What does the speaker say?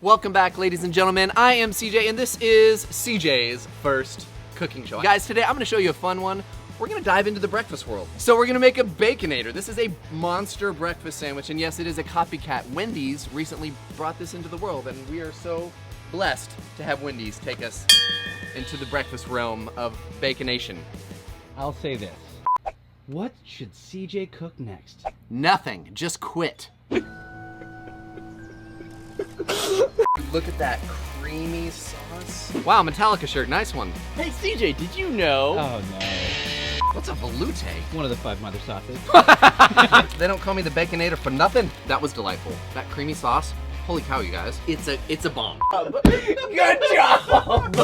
Welcome back, ladies and gentlemen. I am CJ, and this is CJ's first cooking show. Guys, today I'm gonna show you a fun one. We're gonna dive into the breakfast world. So we're gonna make a Baconator. This is a monster breakfast sandwich, and yes, it is a copycat. Wendy's recently brought this into the world, and we are so blessed to have Wendy's take us into the breakfast realm of Baconation. I'll say this. What should CJ cook next? Nothing, just quit. Look at that creamy sauce. Wow, Metallica shirt, nice one. Hey CJ, did you know? Oh no. What's a veloute? One of the 5 mother sauces. They don't call me the Baconator for nothing. That was delightful. That creamy sauce, holy cow, you guys. It's a bomb. Good job!